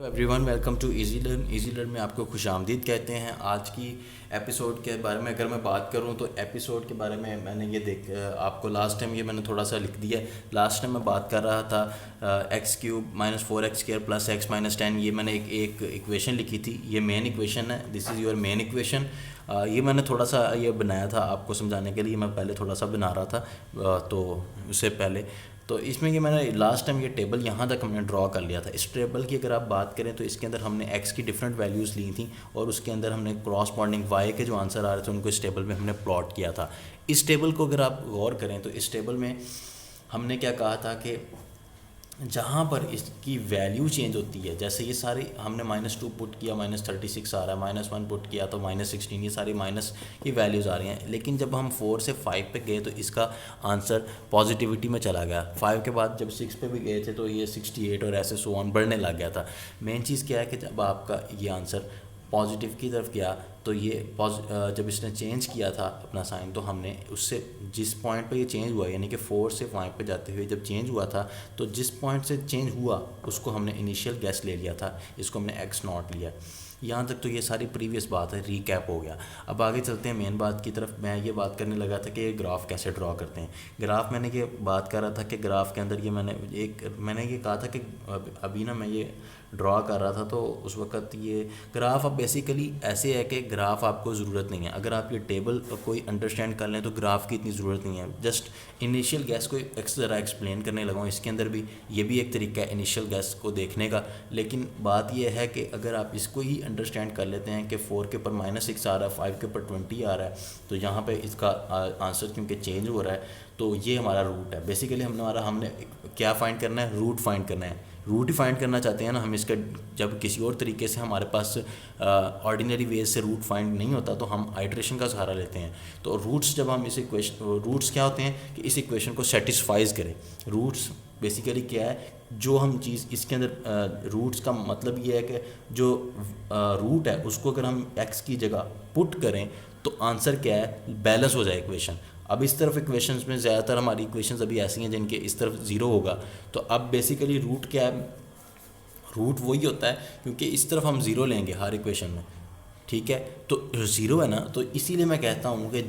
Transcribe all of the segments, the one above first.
Everyone, welcome to easy learn. Easy learn में आपको खुशामदीद कहते हैं। आज की एपिसोड के बारे में अगर मैं बात करूं तो एपिसोड के बारे में मैंने ये आपको लास्ट टाइम ये मैंने थोड़ा सा लिख दिया है। लास्ट टाइम मैं बात कर रहा था x cube minus 4x² plus x minus 10। ये मैंने एक इक्वेशन लिखी थी। ये मेन इक्वेशन है, this is your main equation. ये मैंने थोड़ा सा ये बनाया था आपको समझाने के लिए। मैं पहले थोड़ा सा बना रहा था तो उससे पहले तो इसमें ये मैंने लास्ट टाइम ये टेबल यहाँ तक हमने ड्रॉ कर लिया था। इस टेबल की अगर आप बात करें तो इसके अंदर हमने x की डिफरेंट वैल्यूज़ ली थी और उसके अंदर हमने क्रॉसपॉन्डिंग y के जो आंसर आ रहे थे उनको इस टेबल में हमने प्लॉट किया था। इस टेबल को अगर आप गौर करें तो इस टेबल में हमने क्या कहा था कि जहाँ पर इसकी वैल्यू चेंज होती है, जैसे ये सारी हमने -2 पुट किया, -36 आ रहा है, -1 पुट किया तो -16, ये सारी माइनस की वैल्यूज़ आ रही हैं। लेकिन जब हम 4 से 5 पे गए तो इसका आंसर पॉजिटिविटी में चला गया। 5 के बाद जब 6 पे भी गए थे तो ये 68 और ऐसे सो ऑन बढ़ने लग गया था। मेन चीज़ क्या है कि जब आपका ये आंसर पॉजिटिव की तरफ गया तो ये जब इसने चेंज किया था अपना साइन, तो हमने उससे जिस पॉइंट पे ये चेंज हुआ, यानी कि 4 से 5 पे जाते हुए जब चेंज हुआ था तो जिस पॉइंट से चेंज हुआ उसको हमने इनिशियल गैस ले लिया था, इसको हमने x0 लिया। यहाँ तक तो ये सारी प्रीवियस बात है, रिकैप हो गया। अब आगे चलते हैं मेन बात की तरफ। मैं ये बात करने लगा था कि ये ग्राफ कैसे ड्रॉ करते हैं। ग्राफ मैंने ये बात कर रहा था कि ग्राफ के अंदर ये मैंने ये कहा था कि अभी ना मैं ये ड्रॉ कर रहा था तो उस वक्त ये ग्राफ अब बेसिकली ऐसे है कि ग्राफ आपको ज़रूरत नहीं है। अगर आप ये टेबल कोई अंडरस्टैंड कर लें तो ग्राफ की इतनी ज़रूरत नहीं है। जस्ट इनिशियल गैस को ज़रा एक्सप्लेन करने लगा हूँ। इसके अंदर भी ये भी एक तरीका है इनिशियल गैस को देखने का। लेकिन बात यह है कि अगर आप इसको ही अंडरस्टैंड कर लेते हैं कि 4 के ऊपर -6 आ रहा है, 5 के ऊपर 20 आ रहा है, तो यहाँ पे इसका आंसर क्योंकि चेंज हो रहा है तो ये हमारा रूट है। बेसिकली हमने क्या फाइंड करना है, रूट फाइंड करना है। रूट ही फाइंड करना चाहते हैं ना हम इसका। जब किसी और तरीके से हमारे पास ऑर्डिनरी वेज से रूट फाइंड नहीं होता तो हम आइट्रेशन का सहारा लेते हैं। तो रूट्स जब हम इस इक्वेशन, रूट्स क्या होते हैं कि इस इक्वेशन को सेटिस्फाइज करें। रूट्स बेसिकली क्या है, जो हम चीज़ इसके अंदर रूट्स का मतलब ये है कि जो रूट है उसको अगर हम x की जगह पुट करें तो आंसर क्या है, बैलेंस हो जाए इक्वेशन। अब इस तरफ इक्वेशंस में ज़्यादातर हमारी इक्वेशंस अभी ऐसी हैं जिनके इस तरफ ज़ीरो होगा। तो अब बेसिकली रूट क्या है, रूट वही होता है क्योंकि इस तरफ हम ज़ीरो लेंगे हर इक्वेशन में, ठीक है। तो ज़ीरो है ना, तो इसीलिए मैं कहता हूँ कि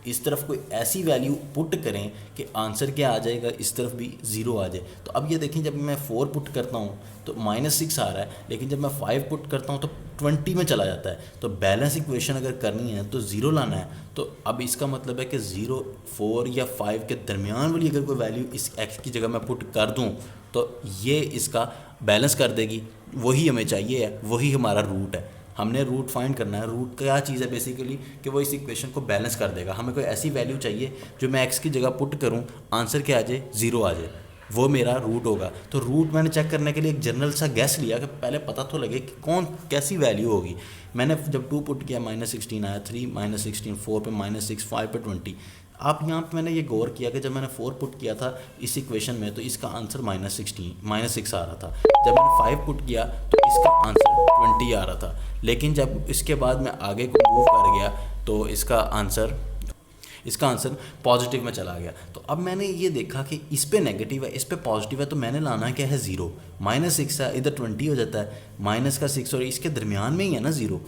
इस तरफ कोई ऐसी वैल्यू पुट करें कि आंसर क्या आ जाएगा, इस तरफ भी ज़ीरो आ जाए। तो अब ये देखें, जब मैं 4 पुट करता हूँ तो -6 आ रहा है, लेकिन जब मैं 5 पुट करता हूँ तो 20 में चला जाता है। तो बैलेंस इक्वेशन अगर करनी है तो ज़ीरो लाना है। तो अब इसका मतलब है कि 0, 4 या 5 के दरमियान वाली अगर कोई वैल्यू इस x की जगह मैं पुट कर दूँ तो ये इसका बैलेंस कर देगी। वही हमें चाहिए है, वही हमारा रूट है। हमने रूट फाइंड करना है। रूट क्या चीज़ है बेसिकली कि वो इस इक्वेशन को बैलेंस कर देगा। हमें कोई ऐसी वैल्यू चाहिए जो मैं x की जगह पुट करूं, आंसर क्या आ जाए, 0 आ जाए, वो मेरा रूट होगा। तो रूट मैंने चेक करने के लिए एक जनरल सा गैस लिया कि पहले पता तो लगे कि कौन कैसी वैल्यू होगी। मैंने जब 2 पुट किया -16 आया, 3 -16, 4 पे -6, 5 पे 20। आप यहाँ पे मैंने ये गौर किया कि जब मैंने 4 पुट किया था इस इक्वेशन में तो इसका आंसर -6 आ रहा था। जब मैंने 5 पुट किया तो इसका आंसर 20 आ रहा था। लेकिन जब इसके बाद मैं आगे को मूव कर गया तो इसका आंसर पॉजिटिव में चला गया। तो अब मैंने ये देखा कि इस पे नेगेटिव है, इस पे पॉजिटिव है, तो मैंने लाना क्या है, 0। -6 है, इधर 20 हो जाता है, -6 और इसके दरमियान में ही है ना 0।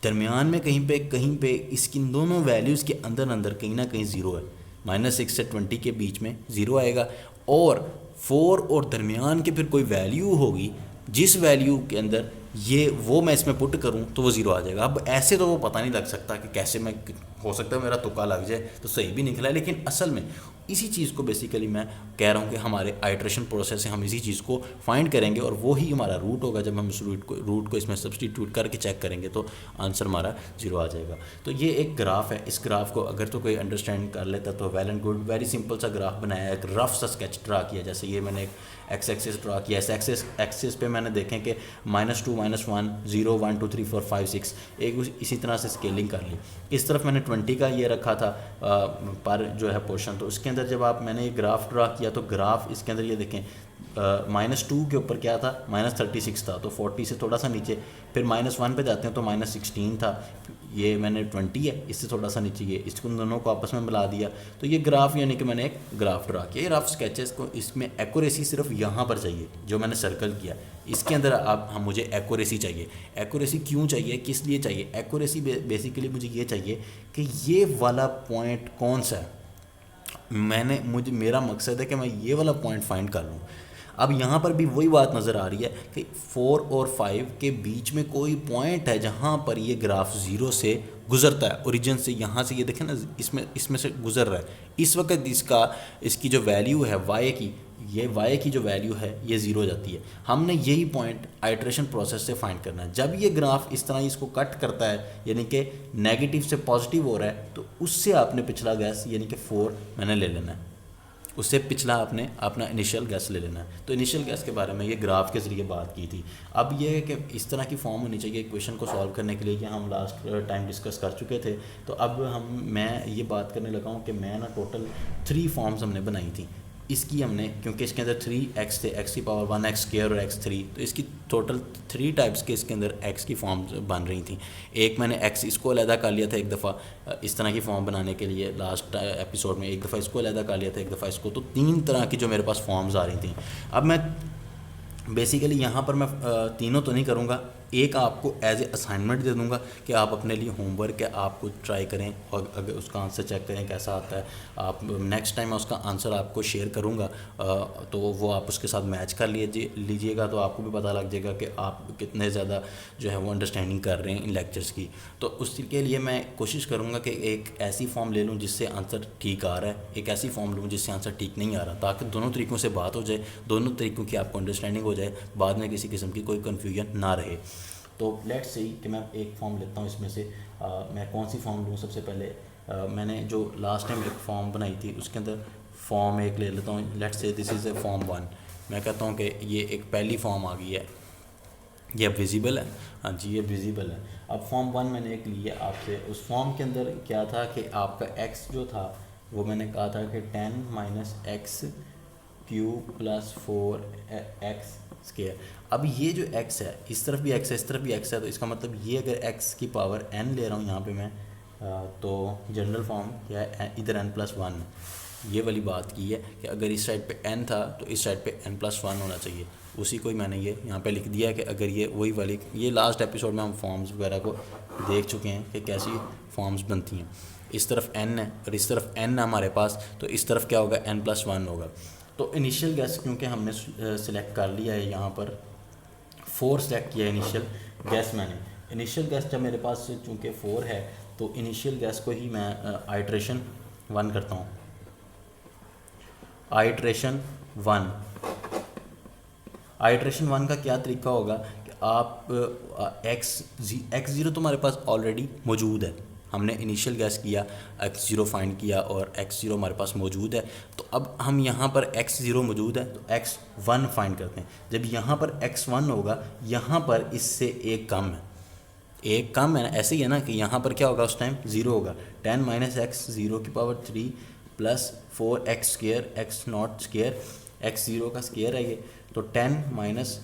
दरमियान में कहीं पे इसकी दोनों वैल्यूज़ के अंदर कहीं ना कहीं 0 है। -6 से 20 के बीच में 0 आएगा और 4 और दरमियान के फिर कोई वैल्यू होगी जिस वैल्यू के अंदर वो मैं इसमें पुट करूं तो वो 0 आ जाएगा। अब ऐसे तो वो पता नहीं लग सकता कि कैसे मैं, हो सकता है मेरा तुक्का लग जाए तो सही भी निकला है, लेकिन असल में इसी चीज़ को बेसिकली मैं कह रहा हूँ कि हमारे आइट्रेशन प्रोसेस से हम इसी चीज़ को फाइंड करेंगे और वो ही हमारा रूट होगा। जब हम इस रूट को इसमें सब्सटीट्यूट करके चेक करेंगे तो आंसर हमारा 0 आ जाएगा। तो ये एक ग्राफ है। इस ग्राफ को अगर तो कोई अंडरस्टैंड कर लेता तो well and good. Very simple सा ग्राफ बनाया, एक रफ सा स्केच ड्रा किया। जैसे ये मैंने एक एक्स एक्सिस ड्रा किया। इस एक्सिस पे मैंने देखें कि -2, -1, 0, 1, 2, 3, 4, 5, 6 एक इसी तरह से स्केलिंग कर ली। इस तरफ मैंने 20 का ये रखा था पर जो है पोर्शन। तो उसके अंदर जब मैंने ये ग्राफ ड्रा किया तो ग्राफ इसके अंदर ये देखें -2 के ऊपर क्या था, -36 था, तो 40 से थोड़ा सा नीचे। फिर -1 पे जाते हैं तो -16 था, ये मैंने 20 है, इससे थोड़ा सा नीचे, ये इसको दोनों को आपस में मिला दिया। तो ये ग्राफ यानी कि मैंने एक ग्राफ ड्रा किया। ये रफ स्केचेस को, इसमें एक्यूरेसी सिर्फ यहाँ पर चाहिए जो मैंने सर्कल किया, इसके अंदर आप हम मुझे एक्यूरेसी चाहिए। एक्यूरेसी क्यों चाहिए, किस लिए चाहिए? एक्यूरेसी बेसिकली मुझे ये चाहिए कि ये वाला पॉइंट कौन सा है, मेरा मकसद है कि मैं ये वाला पॉइंट फाइंड कर लूँ। अब यहाँ पर भी वही बात नज़र आ रही है कि 4 और 5 के बीच में कोई पॉइंट है जहाँ पर ये ग्राफ ज़ीरो से गुज़रता है, ओरिजिन से, यहाँ से ये देखें ना, इसमें से गुज़र रहा है। इस वक्त इसकी जो वैल्यू है वाई की, ये वाई की जो वैल्यू है ये ज़ीरो हो जाती है। हमने यही पॉइंट आइट्रेशन प्रोसेस से फाइंड करना है। जब ये ग्राफ इस तरह इसको कट करता है, यानी कि नेगेटिव से पॉजिटिव हो रहा है, तो उससे आपने पिछला गैस यानी कि 4 मैंने ले लेना है, उससे पिछला आपने अपना इनिशियल गैस ले लेना है। तो इनिशियल गैस के बारे में ये ग्राफ के ज़रिए बात की थी। अब ये है कि इस तरह की फॉर्म होनी चाहिए इक्वेशन को सॉल्व करने के लिए, कि हम लास्ट टाइम डिस्कस कर चुके थे। तो अब मैं ये बात करने लगा हूँ कि मैं ना टोटल 3 फॉर्म्स हमने बनाई थी इसकी। हमने, क्योंकि इसके अंदर 3x थे, x की पावर 1, x स्क्वायर और x3, तो इसकी टोटल 3 टाइप्स के इसके अंदर x की फॉर्म्स बन रही थी। एक मैंने x इसको अलहदा कर लिया था एक दफ़ा इस तरह की फॉर्म बनाने के लिए लास्ट एपिसोड में, एक दफ़ा इसको अलहदा कर लिया था, एक दफ़ा इसको, तो 3 तरह की जो मेरे पास फॉर्म्स आ रही थी। अब मैं बेसिकली यहाँ पर मैं तीनों तो नहीं करूँगा, एक आपको एज ए असाइनमेंट दे दूँगा कि आप अपने लिए होमवर्क है, आप कुछ ट्राई करें और अगर उसका आंसर चेक करें कैसा आता है। आप नेक्स्ट टाइम मैं उसका आंसर आपको शेयर करूँगा, तो वो आप उसके साथ मैच कर लीजिएगा, तो आपको भी पता लग जाएगा कि आप कितने ज़्यादा जो है वो अंडरस्टैंडिंग कर रहे हैं इन लेक्चर्स की। तो उसके लिए मैं कोशिश करूँगा कि एक ऐसी फॉर्म ले लूँ जिससे आंसर ठीक आ रहा है, एक ऐसी फॉर्म लूँ जिससे आंसर ठीक नहीं आ रहा, ताकि दोनों तरीक़ों से बात हो जाए, दोनों तरीक़ों की आपको अंडरस्टैंडिंग हो जाए, बाद में किसी किस्म की कोई कन्फ्यूजन ना रहे। तो लेट्स सी कि मैं एक फॉर्म लेता हूँ इसमें से, मैं कौन सी फॉर्म लूँ। सबसे पहले मैंने जो लास्ट टाइम एक फॉर्म बनाई थी उसके अंदर फॉर्म एक ले लेता हूँ। Let's say this is a form 1। मैं कहता हूँ कि ये एक पहली फॉर्म आ गई है, ये अब विजिबल है, हाँ जी ये विजिबल है। अब फॉर्म 1 मैंने एक ली है आपसे। उस फॉर्म के अंदर क्या था कि आपका x जो था वो मैंने कहा था कि 10 - x cube plus 4x square. अब ये जो x है, इस तरफ भी x है, इस तरफ भी x है, तो इसका मतलब ये अगर x की पावर n ले रहा हूँ यहाँ पे मैं, तो जनरल फॉर्म क्या है, इधर n+1, ये वाली बात की है कि अगर इस साइड पे n था तो इस साइड पे n+1 होना चाहिए। उसी को ही मैंने ये यहाँ पे लिख दिया कि अगर ये वही वाली, ये लास्ट एपिसोड में हम फॉर्म्स वगैरह को देख चुके हैं कि कैसी फॉर्म्स बनती हैं। इस तरफ n है और इस तरफ n है हमारे पास, तो इस तरफ क्या होगा, n+1 होगा। तो इनिशियल गैस क्योंकि हमने सिलेक्ट कर लिया है, यहाँ पर 4 सेलेक्ट किया है इनिशियल गैस मैंने। इनिशियल गैस जब मेरे पास चूँकि 4 है तो इनिशियल गैस को ही मैं आइट्रेशन 1 करता हूँ। आइट्रेशन 1 का क्या तरीका होगा कि आप x0 तो हमारे पास ऑलरेडी मौजूद है, हमने इनिशियल गैस किया, x0 फाइंड किया और x0 हमारे पास मौजूद है। तो अब हम यहाँ पर x0 मौजूद है तो x1 फाइंड करते हैं। जब यहाँ पर x1 होगा, यहाँ पर इससे एक कम है, एक कम है ना, ऐसे ही है ना कि यहाँ पर क्या होगा उस टाइम 0 होगा। 10 - x 0 की power 3 plus 4x square, x0 square, x0 का स्क्वायर है ये, तो 10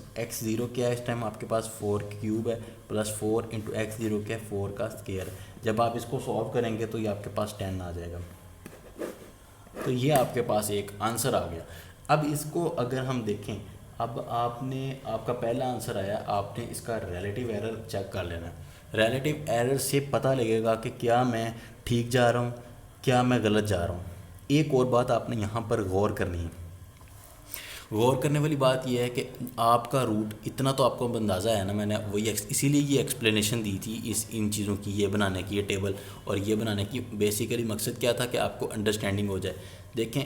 - x0 क्या है इस टाइम आपके पास 4 क्यूब है, प्लस 4 × x0 क्या है 4 का स्क्वायर। जब आप इसको सॉल्व करेंगे तो ये आपके पास 10 आ जाएगा। तो ये आपके पास एक आंसर आ गया। अब इसको अगर हम देखें, अब आपका पहला आंसर आया, आपने इसका रिलेटिव एरर चेक कर लेना है। रिलेटिव एरर से पता लगेगा कि क्या मैं ठीक जा रहा हूँ, क्या मैं गलत जा रहा हूँ। एक और बात आपने यहाँ पर गौर करनी है। गौर करने वाली बात यह है कि आपका रूट इतना तो आपको अंदाज़ा है ना, मैंने वही इसीलिए ये एक्सप्लेनेशन दी थी इन चीज़ों की, ये बनाने की, ये टेबल और ये बनाने की। बेसिकली मकसद क्या था कि आपको अंडरस्टैंडिंग हो जाए। देखें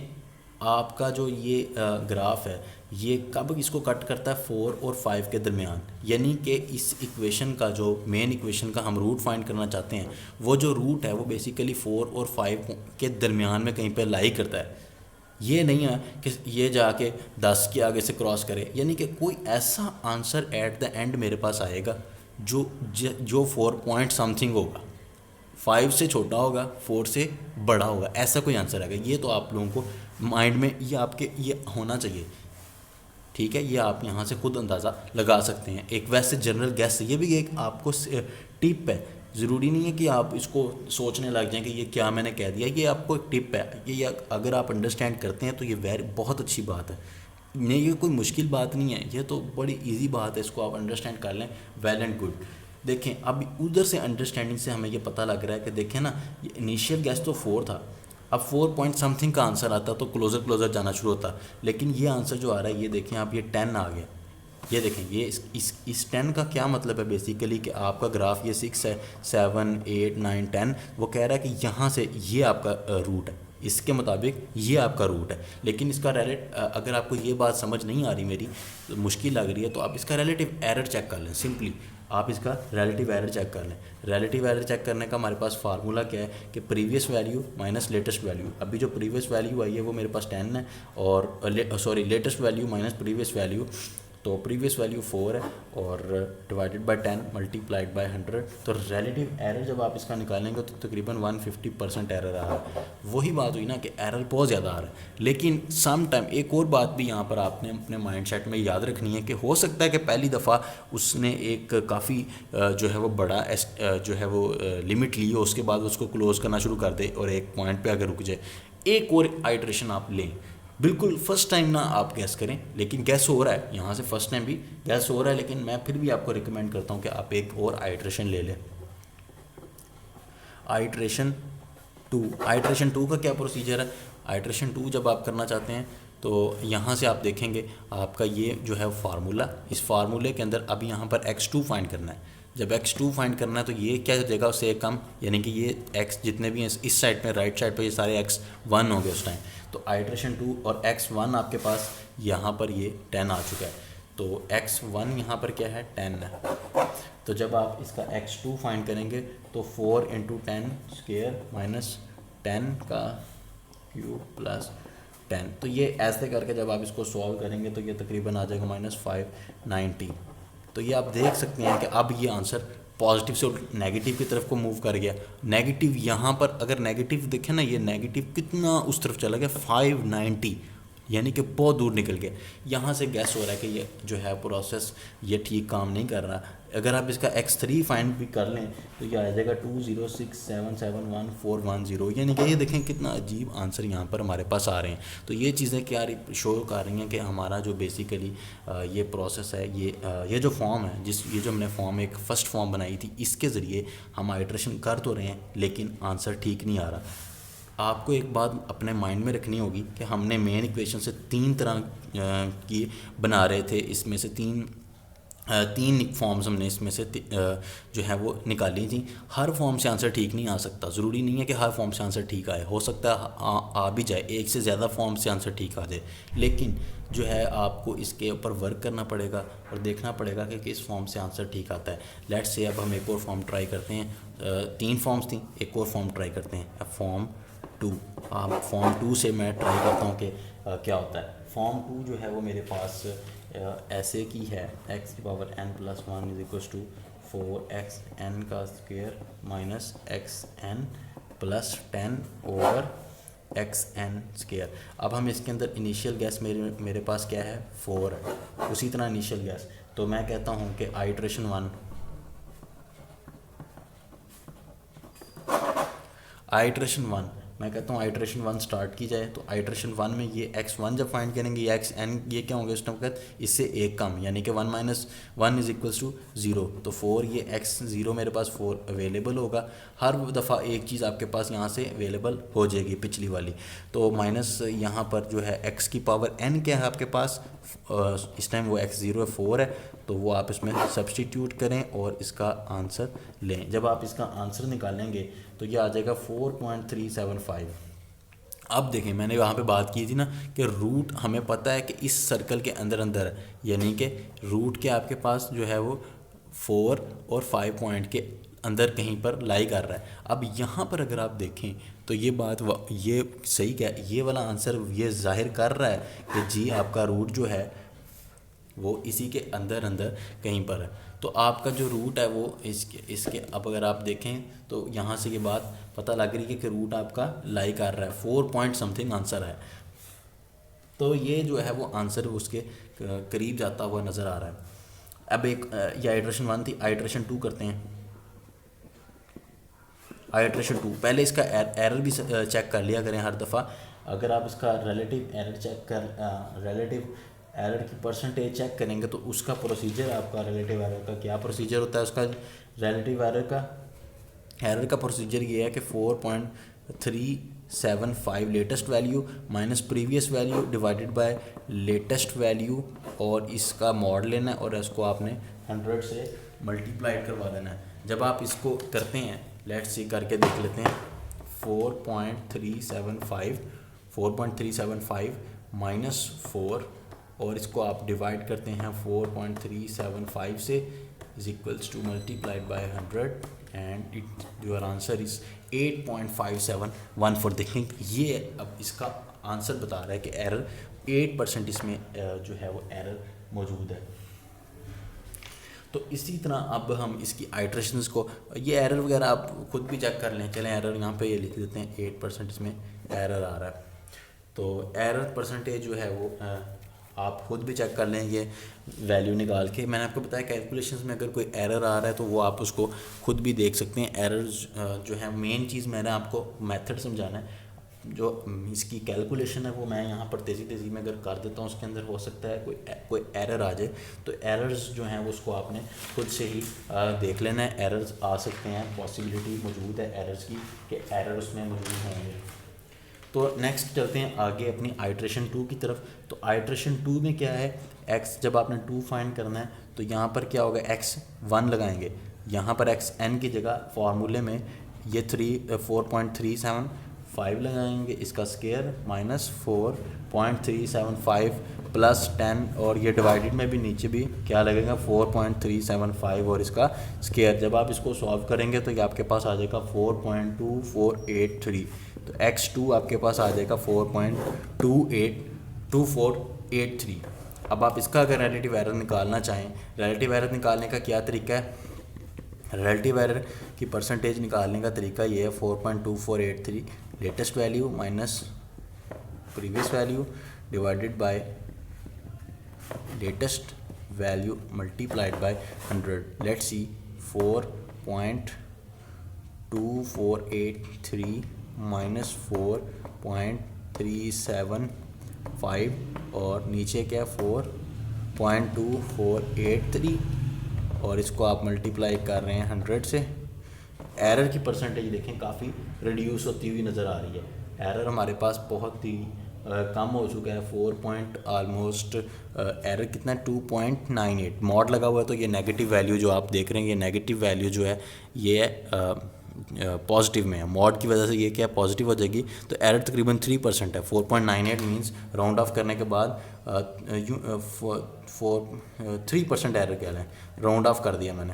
आपका जो ये ग्राफ है, ये कब इसको कट करता है 4 और 5 के दरमियान, यानी कि इस इक्वेशन का जो मेन इक्वेशन का हम रूट फाइंड करना चाहते हैं, वो जो रूट है वो बेसिकली 4 और 5 के दरमियान में कहीं पर लाई करता है। ये नहीं है कि ये जाके 10 के आगे से क्रॉस करे, यानी कि कोई ऐसा आंसर एट द एंड मेरे पास आएगा जो 4 पॉइंट समथिंग होगा, 5 से छोटा होगा, 4 से बड़ा होगा, ऐसा कोई आंसर आएगा। ये तो आप लोगों को माइंड में ये आपके ये होना चाहिए। ठीक है, ये आप यहाँ से खुद अंदाज़ा लगा सकते हैं। एक वैसे जनरल गैस, ये भी एक आपको टिप है, ज़रूरी नहीं है कि आप इसको सोचने लग जाएं कि ये क्या मैंने कह दिया, ये आपको एक टिप है, ये अगर आप अंडरस्टैंड करते हैं तो ये बहुत अच्छी बात है। नहीं, ये कोई मुश्किल बात नहीं है, ये तो बड़ी इजी बात है, इसको आप अंडरस्टैंड कर लें, वेल एंड गुड। देखें अब उधर से अंडरस्टैंडिंग से हमें ये पता लग रहा है कि देखें ना, ये इनिशियल गैस तो 4 था, अब 4 पॉइंट समथिंग का आंसर आता तो क्लोज़र जाना शुरू होता, लेकिन ये आंसर जो आ रहा है, ये देखें आप, ये 10 आ गया। ये देखें, ये इस 10 का क्या मतलब है बेसिकली कि आपका ग्राफ ये 6 है, 7 8 9 10, वो कह रहा है कि यहाँ से ये आपका रूट है, इसके मुताबिक ये आपका रूट है। लेकिन इसका अगर आपको ये बात समझ नहीं आ रही मेरी, तो मुश्किल लग रही है, तो आप इसका रिलेटिव एरर चेक कर लें। सिंपली आप इसका रिलेटिव एरर चेक कर लें। रिलेटिव एरर चेक करने का हमारे पास फार्मूला क्या है कि previous value minus latest value. अभी जो प्रीवियस वैल्यू आई है वो मेरे पास 10 है, और latest value minus previous value, तो प्रीवियस वैल्यू 4 है और डिवाइडेड बाय 10 मल्टीप्लाइड बाय 100, तो रिलेटिव एरर जब आप इसका निकालेंगे तो तकरीबन 150% एरर आ रहा है। वही बात हुई ना कि एरर बहुत ज़्यादा आ रहा है। लेकिन सम टाइम एक और बात भी यहाँ पर आपने अपने माइंडसेट में याद रखनी है कि हो सकता है कि पहली दफ़ा उसने एक काफ़ी जो है वो बड़ा जो है वो लिमिट ली हो, उसके बाद उसको क्लोज़ करना शुरू कर दे और एक पॉइंट पर अगर रुक जाए, एक और आइट्रेशन आप लें। बिल्कुल फर्स्ट टाइम ना आप गैस करें, लेकिन गैस हो रहा है यहाँ से, फर्स्ट टाइम भी गैस हो रहा है, लेकिन मैं फिर भी आपको रिकमेंड करता हूँ कि आप एक और आइट्रेशन ले लें। आइट्रेशन टू का क्या प्रोसीजर है? आइट्रेशन 2 जब आप करना चाहते हैं तो यहाँ से आप देखेंगे आपका ये जो है फार्मूला, इस फार्मूले के अंदर अब यहाँ पर x2 फाइंड करना है। जब x2 फाइंड करना है तो ये क्या हो जाएगा, उससे एक कम, यानी कि ये x जितने भी हैं इस साइड पे, राइट साइड पे, ये सारे x1 हो गए उस टाइम। तो आइट्रेशन 2 और x1 आपके पास यहाँ पर ये 10 आ चुका है, तो x1 यहाँ पर क्या है, 10 है। तो जब आप इसका x2 फाइंड करेंगे तो 4 × 10 स्क्वायर माइनस 10 का क्यूब प्लस 10, तो ये ऐसे करके जब आप इसको सॉल्व करेंगे तो ये तकरीबन आ जाएगा -590। तो ये आप देख सकते हैं कि अब ये आंसर पॉजिटिव से नेगेटिव की तरफ को मूव कर गया। नेगेटिव यहाँ पर अगर नेगेटिव देखें ना, ये नेगेटिव कितना उस तरफ चला गया, 590, यानी कि बहुत दूर निकल गया। यहाँ से गैस हो रहा है कि ये जो है प्रोसेस ये ठीक काम नहीं कर रहा। अगर आप इसका x3 फाइंड भी कर लें तो ये आ जाएगा 206771410, यानी कि ये देखें कितना अजीब आंसर यहाँ पर हमारे पास आ रहे हैं। तो ये चीज़ें क्या शो कर रही हैं कि हमारा जो बेसिकली ये प्रोसेस है, ये जो फॉर्म है, ये जो हमने फॉर्म एक फ़र्स्ट फॉर्म बनाई थी, इसके ज़रिए हम आइट्रेशन कर तो रहे हैं लेकिन आंसर ठीक नहीं आ रहा। आपको एक बात अपने माइंड में रखनी होगी कि हमने मेन इक्वेशन से 3 तरह की बना रहे थे, इसमें से तीन फॉर्म्स हमने इसमें से जो है वो निकाली थी। हर फॉर्म से आंसर ठीक नहीं आ सकता, ज़रूरी नहीं है कि हर फॉर्म से आंसर ठीक आए, हो सकता है आ भी जाए, एक से ज़्यादा फॉर्म से आंसर ठीक आ जाए, लेकिन जो है आपको इसके ऊपर वर्क करना पड़ेगा और देखना पड़ेगा कि किस फॉर्म से आंसर ठीक आता है। लेट्स से अब हम एक और फॉर्म ट्राई करते हैं, 3 फॉर्म्स थी, एक और फॉर्म ट्राई करते हैं, फॉर्म 2। फॉर्म 2 से मैं ट्राई करता हूँ कि क्या होता है। फॉर्म 2 जो है वो मेरे पास ऐसे की है, x⁴n + 1 = 4xn का square minus xn + 10 over xn square. अब हम इसके अंदर इनिशियल गैस मेरे पास क्या है, 4 है, उसी तरह इनिशियल गैस, तो मैं कहता हूँ कि आइट्रेशन 1 मैं कहता हूँ आइट्रेशन 1 स्टार्ट की जाए। तो आइट्रेशन 1 में ये x1 जब फाइंड करेंगे, ये xn ये क्या होंगे उस टाइम का, इससे एक कम, यानी कि 1 - 1 = 0, तो 4 ये x0 मेरे पास 4 अवेलेबल होगा। हर दफ़ा एक चीज़ आपके पास यहाँ से अवेलेबल हो जाएगी पिछली वाली। तो माइनस यहाँ पर जो है x⁴n क्या है आपके पास, इस टाइम वो x0 है, 4 है, तो वो आप इसमें सब्सटीट्यूट करें और इसका आंसर लें। जब आप इसका आंसर निकालेंगे तो ये आ जाएगा 4.375। अब देखें, मैंने वहाँ पे बात की थी ना कि रूट हमें पता है कि इस सर्कल के अंदर है, यानी कि रूट के आपके पास जो है वो 4 और 5 पॉइंट के अंदर कहीं पर लाई कर रहा है। अब यहाँ पर अगर आप देखें तो ये बात ये सही क्या, ये वाला आंसर ये जाहिर कर रहा है कि जी आपका रूट जो है वो इसी के अंदर कहीं पर है। तो आपका जो रूट है वो इसके अब अगर आप देखें तो यहाँ से ये बात पता लग रही है कि रूट आपका लाई कर रहा है, 4 पॉइंट समथिंग आंसर है। तो ये जो है वो आंसर उसके करीब जाता हुआ नज़र आ रहा है। अब एक ये आइट्रेशन 1 थी, आइट्रेशन 2 करते हैं। आइट्रेशन 2 पहले इसका एरर भी चेक कर लिया करें हर दफ़ा। अगर आप इसका रिलेटिव एरर चेक कर रिलेटिव एरर की परसेंटेज चेक करेंगे तो उसका प्रोसीजर, आपका रिलेटिव एरर का क्या प्रोसीजर होता है, उसका रिलेटिव एरर का प्रोसीजर ये है कि 4.375 latest value minus previous value divided by latest value, और इसका मॉड लेना है और इसको आपने 100 से मल्टीप्लाइड करवा देना है। जब आप इसको करते हैं, लेट्स सी करके देख लेते हैं, 4.375 माइनस 4, और इसको आप डिवाइड करते हैं 4.375 से, is equals two multiplied by 100 and it your answer is 8.5714। देखें ये अब इसका आंसर बता रहा है कि एरर 8% इसमें जो है वो एरर मौजूद है। तो इसी तरह अब हम इसकी आइट्रेशंस को, ये एरर वगैरह आप खुद भी चेक कर लें। चलें एरर यहाँ पे ये लिख देते हैं, 8% इसमें एरर आ रहा है। तो एरर परसेंटेज जो है वो आप खुद भी चेक कर लें ये वैल्यू निकाल के। मैंने आपको बताया कैलकुलेशंस में अगर कोई एरर आ रहा है तो वो आप उसको खुद भी देख सकते हैं। एरर्स जो है, मेन चीज़ मैंने आपको मेथड समझाना है। जो इसकी कैलकुलेशन है वो मैं यहाँ पर तेज़ी में अगर कर देता हूँ, उसके अंदर हो सकता है कोई एरर आ जाए। तो एरर्स जो हैं वो उसको आपने खुद से ही देख लेना है। एरर्स आ सकते हैं, पॉसिबिलिटी मौजूद है एरर्स की कि एरर उसमें मौजूद होंगे। तो नेक्स्ट चलते हैं आगे अपनी आइट्रेशन 2 की तरफ। तो आइट्रेशन 2 में क्या है, x जब आपने 2 फाइंड करना है तो यहाँ पर क्या होगा, x1 लगाएंगे, यहाँ पर xn की जगह फार्मूले में ये 4.375 लगाएंगे, इसका स्केयर माइनस 4.375 प्लस 10, और ये डिवाइडेड में भी नीचे भी क्या लगेगा 4.375 और इसका स्केयर। जब आप इसको सॉल्व करेंगे तो ये आपके पास आ जाएगा 4.2483। तो x2 आपके पास आ जाएगा 4.2483। अब आप इसका अगर रिलेटिव एरर निकालना चाहें, रिलेटिव एरर निकालने का क्या तरीका है, रिलेटिव एरर की परसेंटेज निकालने का तरीका ये है 4.2483 latest value minus previous value divided by latest value multiplied by 100। Let's see 4.2483 minus 4.375 और नीचे क्या 4.2483, और इसको आप मल्टीप्लाई कर रहे हैं 100 से। एरर की परसेंटेज देखें काफ़ी रिड्यूस होती हुई नज़र आ रही है। एरर हमारे पास बहुत ही कम हो चुका है, 4 पॉइंट ऑलमोस्ट एरर कितना 2.98 मॉड लगा हुआ है। तो ये नेगेटिव वैल्यू जो आप देख रहे हैं, ये नेगेटिव वैल्यू जो है ये पॉजिटिव में है, मॉड की वजह से ये क्या पॉजिटिव हो जाएगी। तो एरर तकरीबन 3% है। 4.98 मीन्स राउंड ऑफ करने के बाद 3% एरर कह रहे हैं, राउंड ऑफ कर दिया मैंने,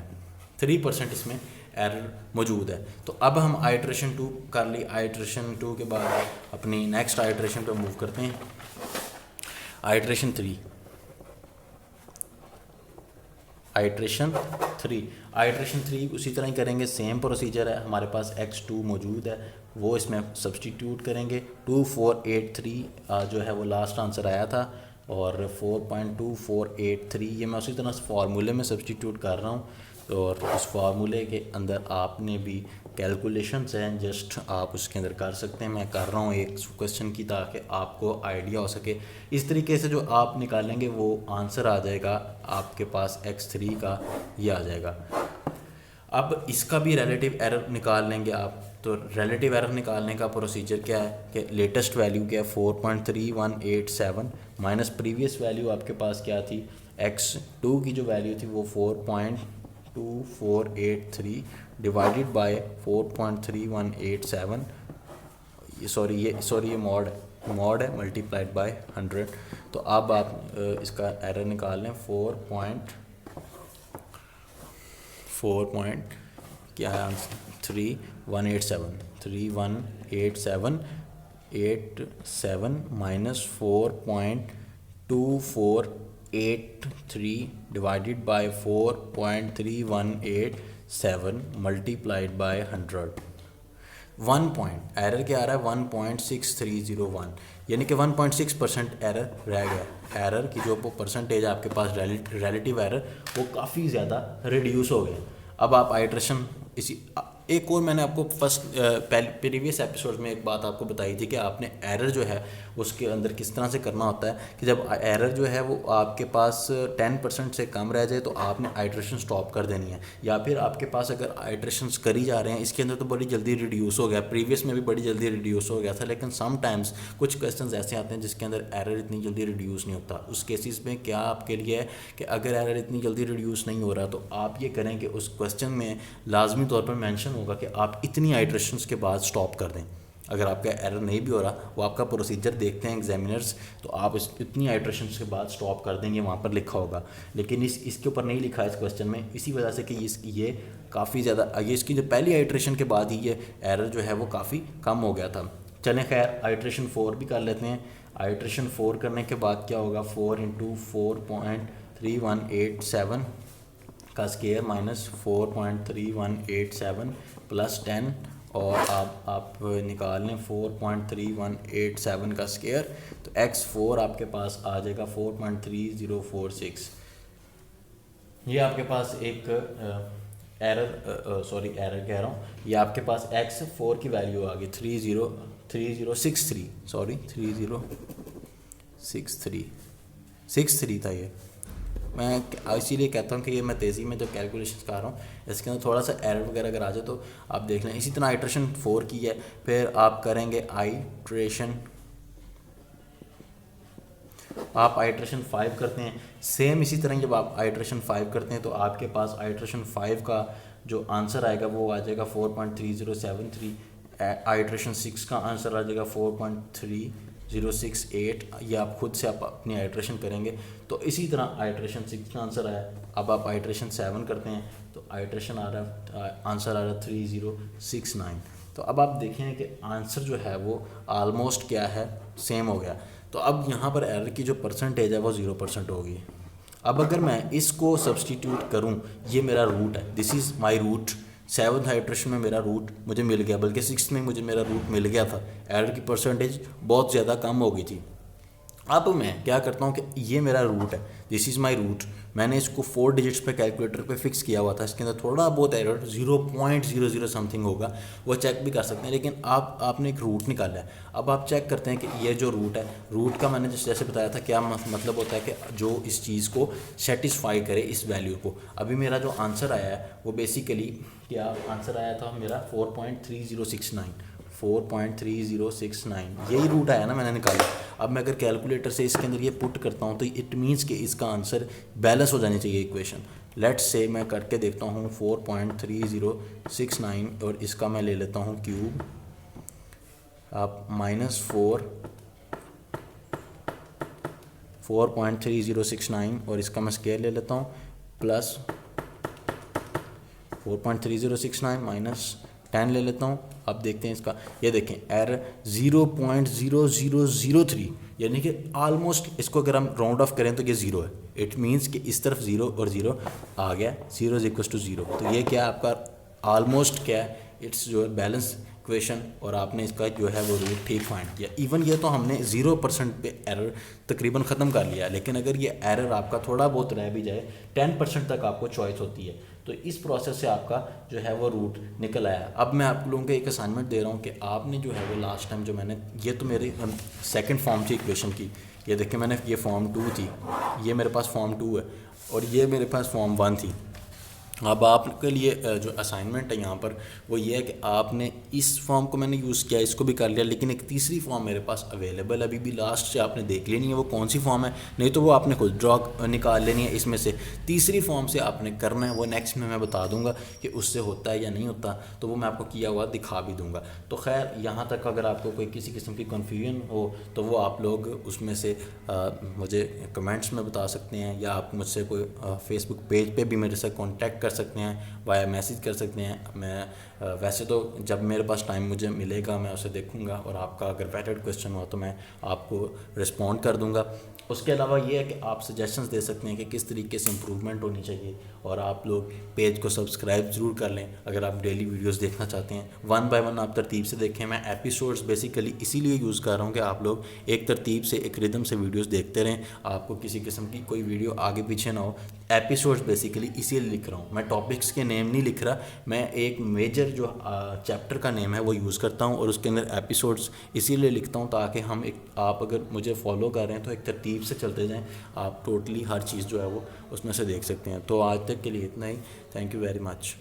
3% इसमें एरर मौजूद है। तो अब हम आइट्रेशन 2 कर ली। आइट्रेशन 2 के बाद अपनी नेक्स्ट आइट्रेशन पे मूव करते हैं, आइट्रेशन 3। आइट्रेशन 3 उसी तरह ही करेंगे, सेम प्रोसीजर है। हमारे पास x2 मौजूद है, वो इसमें सब्सटीट्यूट करेंगे। 2483 जो है वो लास्ट आंसर आया था, और 4.2483 ये मैं उसी तरह फार्मूले में सब्सटीट्यूट कर रहा हूँ। और उस फार्मूले के अंदर आपने भी कैलकुलेशंस हैं, जस्ट आप उसके अंदर कर सकते हैं। मैं कर रहा हूँ एक क्वेश्चन की ताकि आपको आइडिया हो सके। इस तरीके से जो आप निकालेंगे वो आंसर आ जाएगा आपके पास x3 का, ये आ जाएगा। अब इसका भी रिलेटिव एरर निकाल लेंगे आप। तो रिलेटिव एरर निकालने का प्रोसीजर क्या है कि लेटेस्ट वैल्यू क्या है 4.3187 माइनस प्रीवियस वैल्यू आपके पास क्या थी, x2 की जो वैल्यू थी वो 4.2483 डिवाइडेड बाय 4.3187, ये मॉड है मल्टीप्लाइड बाय 100। तो अब आप इसका एरर निकाल लें 4 क्या है answer 3187 minus 4.2483 divided by 4.3187 multiplied by 100। 1 point error क्या आ रहा है 1.6301, यानी कि 1.6% एरर रह गया। एरर की जो वो परसेंटेज आपके पास रिलेटिव एरर वो काफ़ी ज़्यादा रिड्यूस हो गया। अब आप आइट्रेशन इसी एक और मैंने आपको प्रीवियस एपिसोड में एक बात आपको बताई थी कि आपने एरर जो है उसके अंदर किस तरह से करना होता है कि जब एरर जो है वो आपके पास 10% से कम रह जाए तो आपने आइट्रेशन स्टॉप कर देनी है, या फिर आपके पास अगर आइट्रेशंस करी जा रहे हैं इसके अंदर तो बड़ी जल्दी रिड्यूस हो गया, प्रीवियस में भी बड़ी जल्दी रिड्यूस हो गया था, लेकिन समटाइम्स कुछ क्वेश्चंस ऐसे आते हैं जिसके अंदर एरर इतनी जल्दी रिड्यूस नहीं होता। उस केसेस में क्या आपके लिए है कि अगर एरर इतनी जल्दी रिड्यूस नहीं हो रहा तो आप ये करें कि उस क्वेश्चन में लाजमी तौर पर मेंशन होगा कि आप इतनी आइट्रेशंस के बाद स्टॉप कर दें। अगर आपका एरर नहीं भी हो रहा, वो आपका प्रोसीजर देखते हैं एग्जामिनर्स, तो आप इतनी आइट्रेशंस के बाद स्टॉप कर देंगे, वहाँ पर लिखा होगा, लेकिन इसके ऊपर नहीं लिखा है इस क्वेश्चन में, इसी वजह से कि ये काफ़ी ज़्यादा ये इसकी जो पहली आइट्रेशन के बाद ही ये एरर जो है वो काफ़ी कम हो गया था। चलें खैर आइट्रेशन 4 भी कर लेते हैं। आइट्रेशन 4 करने के बाद क्या होगा 4 × 4.3187 का स्केयर माइनस 4.3187 प्लस 10 और आप निकाल लें 4.3187 का स्केयर, तो x4 आपके पास आ जाएगा 4.3046। ये आपके पास एक एरर कह रहा हूँ, ये आपके पास x4 की वैल्यू आ गई 3063 था। ये मैं इसीलिए कहता हूँ कि ये मैं तेज़ी में जब कैलकुलेशन कर रहा हूँ इसके अंदर थोड़ा सा एरर वगैरह अगर आ जाए तो आप देख लें। इसी तरह आइट्रेशन 4 की है, फिर आप करेंगे आप आइट्रेशन 5 करते हैं। सेम इसी तरह जब आप आइट्रेशन 5 करते हैं तो आपके पास आइट्रेशन 5 का जो आंसर आएगा वो आ जाएगा 4.3073। आइट्रेशन 6 का आंसर आ जाएगा 4.3068। ये आप खुद से आप अपनी आइट्रेशन करेंगे। तो इसी तरह आइट्रेशन 6 का आंसर आया, अब आप आइट्रेशन 7 करते हैं तो आइट्रेशन आंसर आ रहा 3069। तो अब आप देखें कि आंसर जो है वो आलमोस्ट क्या है सेम हो गया। तो अब यहाँ पर एरर की जो परसेंटेज है वो 0% होगी। अब अगर मैं इसको सब्सटीट्यूट करूँ, ये मेरा रूट है, this is my root. 7th iteration में मेरा रूट मुझे मिल गया, बल्कि 6th में मुझे मेरा रूट मिल गया था, एरर की परसेंटेज बहुत ज़्यादा कम हो गई थी। अब मैं क्या करता हूँ कि ये मेरा रूट है, दिस इज़ माई रूट, मैंने इसको 4 डिजिट्स पे कैलकुलेटर पे फिक्स किया हुआ था। इसके अंदर थोड़ा बहुत एरर 0.00 समथिंग होगा, वो चेक भी कर सकते हैं, लेकिन आपने एक रूट निकाला है। अब आप चेक करते हैं कि ये जो रूट है, रूट का मैंने जैसे बताया था क्या मतलब होता है कि जो इस चीज़ को सेटिस्फाई करे इस वैल्यू को। अभी मेरा जो आंसर आया है वो बेसिकली क्या आंसर आया था मेरा 4.3069 यही रूट आया ना मैंने निकाला। अब मैं अगर कैलकुलेटर से इसके अंदर ये पुट करता हूँ तो इट मीन्स कि इसका आंसर बैलेंस हो जानी चाहिए इक्वेशन। लेट्स से मैं करके देखता हूँ 4.3069 और इसका मैं ले लेता हूँ क्यूब, आप -4.3069 और इसका मैं स्केयर ले लेता हूँ प्लस 4.3069 माइनस 10 ले लेता हूँ। अब देखते हैं इसका, ये देखें एरर 0.0003, यानी कि आलमोस्ट इसको अगर हम राउंड ऑफ करें तो ये 0 है। इट मीन्स कि इस तरफ 0 और 0 आ गया, 0 = 0। तो ये क्या आपका आलमोस्ट क्या है, इट्स जो बैलेंस इक्वेशन, और आपने इसका जो है वो रूट ठीक फाइंड किया। इवन ये तो हमने 0% पे एरर तकरीबन ख़त्म कर लिया, लेकिन अगर ये एरर आपका थोड़ा बहुत रह भी जाए 10% तक आपको चॉइस होती है। तो इस प्रोसेस से आपका जो है वो रूट निकल आया। अब मैं आप लोगों को एक असाइनमेंट दे रहा हूँ कि आपने जो है वो लास्ट टाइम जो मैंने ये तो मेरी सेकंड फॉर्म थी इक्वेशन की, ये देखिए मैंने ये फॉर्म 2 थी, ये मेरे पास फॉर्म 2 है और ये मेरे पास फॉर्म 1 थी। अब आपके लिए जो असाइनमेंट है यहाँ पर वो ये है कि आपने इस फॉर्म को मैंने यूज़ किया, इसको भी कर लिया, लेकिन एक तीसरी फॉर्म मेरे पास अवेलेबल अभी भी लास्ट से आपने देख लेनी है वो कौन सी फॉर्म है, नहीं तो वो आपने खुद ड्रॉ निकाल लेनी है। इसमें से तीसरी फॉर्म से आपने करना है, वो नेक्स्ट में मैं बता दूंगा कि उससे होता है या नहीं होता, तो वो मैं आपको किया हुआ दिखा भी दूंगा। तो खैर यहाँ तक अगर आपको कोई किसी किस्म की कन्फ्यूजन हो तो वो आप लोग उसमें से मुझे कमेंट्स में बता सकते हैं, या आप मुझसे कोई फेसबुक पेज पर भी मेरे से कॉन्टैक्ट कर सकते हैं, वाया मैसेज कर सकते हैं। मैं वैसे तो जब मेरे पास टाइम मुझे मिलेगा मैं उसे देखूंगा, और आपका अगर वैलिड क्वेश्चन हो तो मैं आपको रिस्पॉन्ड कर दूंगा। उसके अलावा ये है कि आप सजेशंस दे सकते हैं कि किस तरीके से इम्प्रूवमेंट होनी चाहिए, और आप लोग पेज को सब्सक्राइब ज़रूर कर लें अगर आप डेली वीडियोस देखना चाहते हैं। वन बाय वन आप तरतीब से देखें। मैं एपिसोड्स बेसिकली इसीलिए यूज़ कर रहा हूँ कि आप लोग एक तरतीब से, एक रिदम से वीडियोस देखते रहें, आपको किसी किस्म की कोई वीडियो आगे पीछे ना हो। एपिसोड्स बेसिकली इसीलिए लिख रहा हूँ, मैं टॉपिक्स के नेम नहीं लिख रहा, मैं एक मेजर जो चैप्टर का नेम है वो यूज़ करता हूँ, और उसके अंदर एपिसोड्स इसीलिए लिखता हूँ ताकि हम एक, आप अगर मुझे फॉलो कर रहे हैं तो एक तरतीब से चलते जाएं, आप टोटली हर चीज़ जो है वो उसमें से देख सकते हैं। तो आज तक के लिए इतना ही। Thank you very much.